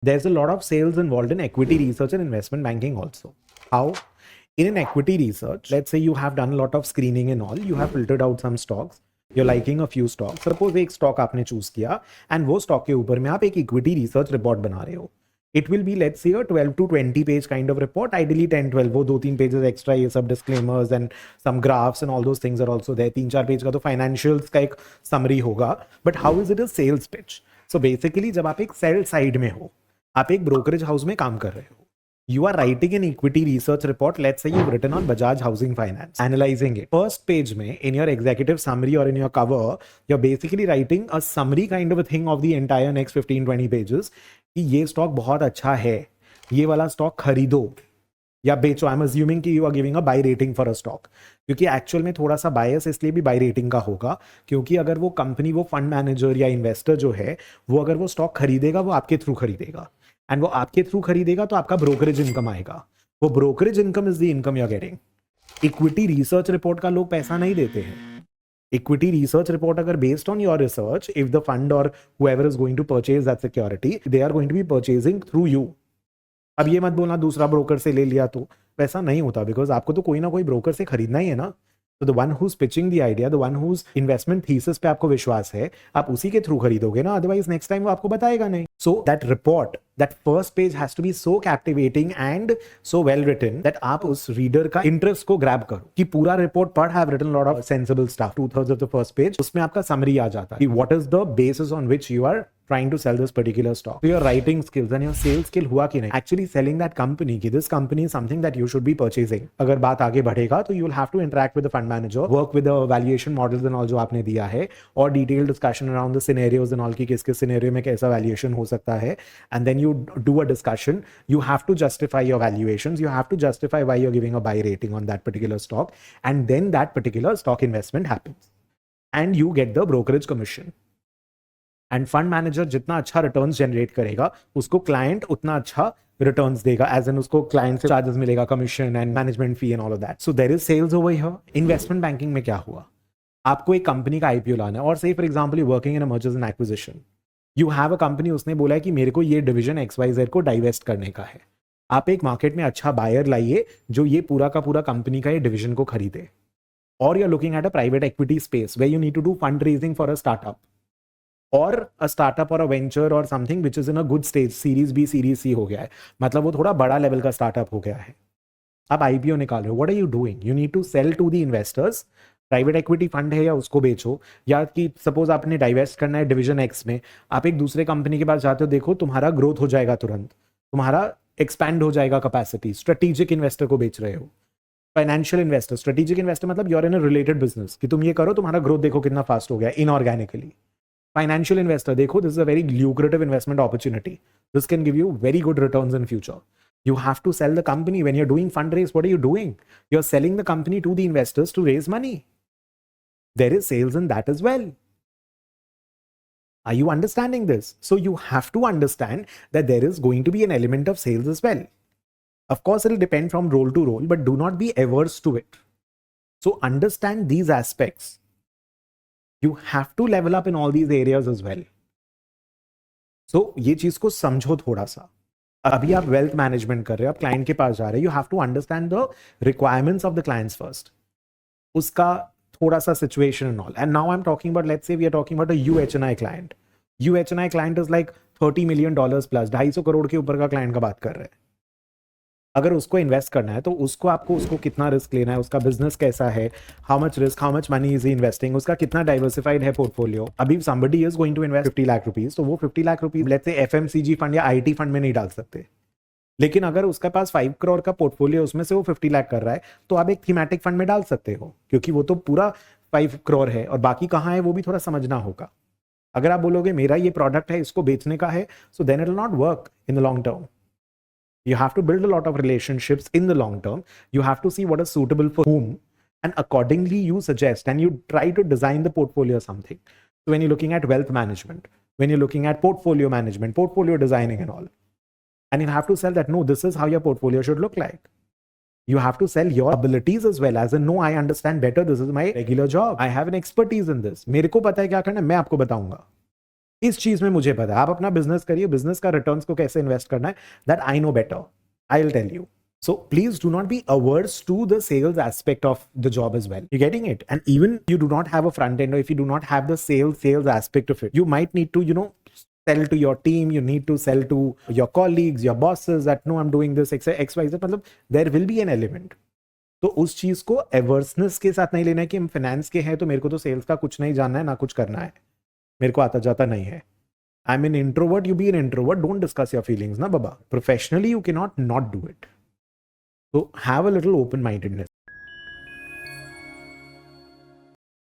there's a lot of sales involved in equity research and investment banking also. How? In an equity research, let's say you have done a lot of screening and all, you have filtered out some stocks, you're liking a few stocks. Suppose एक stock आपने choose किया and वो stock के ऊपर में आप एक equity research report बना रहे हो. It will be, let's say, a 12 to 20 page kind of report. Ideally 10, 12, वो 2-3 pages extra, ये सब disclaimers and some graphs and all those things are also there. 3-4 page का तो financials का एक summary होगा. But how is it a sales pitch? So basically जब आप एक sell side में हो, आप एक brokerage house में काम कर रहे हो, you are writing an equity research report. Let's say you've written on Bajaj Housing Finance, analyzing it. First page mein, in your executive summary or in your cover, you're basically writing a summary kind of a thing of the entire next 15-20 pages. कि ये stock बहुत अच्छा है, ये वाला stock खरीदो या बेचो. आई एम अज्यूमिंग कि you are giving a buy rating for a stock, क्योंकि एक्चुअल में थोड़ा सा बायस इसलिए भी बाय रेटिंग का होगा क्योंकि अगर वो कंपनी, वो फंड मैनेजर या इन्वेस्टर जो है, वो अगर वो स्टॉक खरीदेगा, वो आपके थ्रू खरीदेगा, एंड वो आपके थ्रू खरीदेगा तो आपका ब्रोकरेज इनकम आएगा. वो brokerage income is the income you are getting. Equity research report का लोग पैसा नहीं देते हैं. Equity research report agar based on your research, if the fund or whoever is going to purchase that security, they are going to be purchasing through you. अब ये मत बोलना दूसरा ब्रोकर से ले लिया, तो वैसा नहीं होता, बिकॉज आपको तो कोई ना कोई ब्रोकर से खरीदना ही है ना. तो the one who's pitching the idea, the one whose investment thesis पे आपको विश्वास है, आप उसी के थ्रू खरीदोगे ना, अदरवाइज नेक्स्ट टाइम वो आपको बताएगा नहीं. So that report, that first page has to be so captivating and so well written that आप उस रीडर का इंटरेस्ट को ग्रैब करो कि पूरा रिपोर्ट पढ़, have written lot of sensible stuff. 2/3 of the first page उसमें आपका समरी आ जाता है, what is the basis on which you are trying to sell this particular stock. So your writing skills and your sales skill हुआ कि नहीं, actually selling that company कि this company is something that you should be purchasing. अगर बात आगे बढ़ेगा तो you will have to interact with the fund manager, work with the valuation models and all जो आपने दिया है, और detailed discussion around the scenarios and all कि किस किस scenario में कैसा valuation हो सकता है, and then you do a discussion. You have to justify your valuations, you have to justify why you're giving a buy rating on that particular stock, and then that particular stock investment happens and you get the brokerage commission. End fund manager जितना अच्छा returns generate करेगा, उसको client उतना अच्छा returns देगा, as an उसको client से charges मिलेगा, commission and management fee and all of that. So there is sales over here. Investment banking में क्या हुआ, आपको एक कंपनी का आईपीओ लाना है, और से for example you working in a mergers and acquisition, you have a company, उसने बोला है कि मेरे को ये डिवीजन XYZ को डाइवेस्ट करने का है. आप एक मार्केट में अच्छा बायर लाइए जो ये पूरा का पूरा कंपनी का ये डिवीजन को खरीदे. और you are looking at a private equity space where you need to do fund raising for a startup or a startup or a venture or something which is in a good stage, series B series C हो गया है, मतलब वो थोड़ा बड़ा level का startup हो गया है. आप आईपीओ निकाल रहे हो, what are you doing, you need to sell to the investors. Private equity fund है या उसको बेचो, या कि सपोज आपने डाइवेस्ट करना है डिवीजन एक्स में, आप एक दूसरे कंपनी के पास जाते हो, देखो तुम्हारा ग्रोथ हो जाएगा तुरंत, तुम्हारा एक्सपैंड हो जाएगा कैपेसिटी. स्ट्रेटेजिक इन्वेस्टर को बेच रहे हो. फाइनेंशियल इन्वेस्टर, स्ट्रेटेजिक इन्वेस्टर मतलब you are in a related business कि तुम ये करो, तुम्हारा ग्रोथ देखो कितना फास्ट हो गया इनऑर्गेनिकली. Financial investor, देखो, this is a very lucrative investment opportunity. This can give you very good returns in future. You have to sell the company. When you're doing fundraise, what are you doing? You're selling the company to the investors to raise money. There is sales in that as well. Are you understanding this? So you have to understand that there is going to be an element of sales as well. Of course, it'll depend from role to role, but do not be averse to it. So understand these aspects. You have to level up in all these areas as well. So ये चीज को समझो थोड़ा सा. अभी आप wealth management कर रहे हो, आप क्लाइंट के पास जा रहे हो, you have to understand the requirements of the clients first, उसका थोड़ा सा situation and all. And now I am talking about, let's say we are talking about a UHNI client. UHNI client is like $30 million plus, 250 crore के ऊपर का client का बात कर रहे हैं. अगर उसको इन्वेस्ट करना है तो उसको आपको उसको कितना रिस्क लेना है, उसका बिजनेस कैसा है, how much risk, how much money is investing, उसका कितना डाइवर्सिफाइड है पोर्टफोलियो. अभी somebody is going to invest 50 lakh rupees, तो वो 50 lakh rupees let's say FMCG fund या आईटी फंड में नहीं डाल सकते. लेकिन अगर उसका पास 5 करोड़ का पोर्टफोलियो, उसमें से वो 50 लाख कर रहा है, तो आप एक थीमेटिक फंड में डाल सकते हो, क्योंकि वो तो पूरा 5 करोड़ है और बाकी कहाँ है वो भी थोड़ा समझना होगा. अगर आप बोलोगे मेरा ये प्रोडक्ट है, इसको बेचने का है, so then it will not work in the long term. You have to build a lot of relationships in the long term. You have to see what is suitable for whom, and accordingly you suggest and you try to design the portfolio or something. So when you're looking at wealth management, when you're looking at portfolio management, portfolio designing and all, and you have to sell that, no, this is how your portfolio should look like. You have to sell your abilities as well, as in, no, I understand better, this is my regular job, I have an expertise in this, मेरे को पता है क्या करना है, मैं आपको बताऊंगा. इस चीज में मुझे पता है, आप अपना बिजनेस करिए, बिजनेस का रिटर्न्स को कैसे इन्वेस्ट करना है, that I know better, I will tell you. So please do not be averse to the sales aspect of the job as well. You're getting it? And even you do not have a front end, or if you do not have the sales aspect of it, you might need to, sell to your team, you need to sell to your colleagues, your bosses that no, I'm doing this XYZ. मतलब there will be an element. तो उस चीज को एवर्सनेस के साथ नहीं लेना है कि हम फाइनेंस के हैं तो मेरे को तो सेल्स का कुछ नहीं जानना है, ना कुछ करना है, मेरे को आता जाता नहीं है. I am an introvert, you be an introvert, don't discuss your feelings ना बाबा. Professionally you can not do it. So have a little open-mindedness.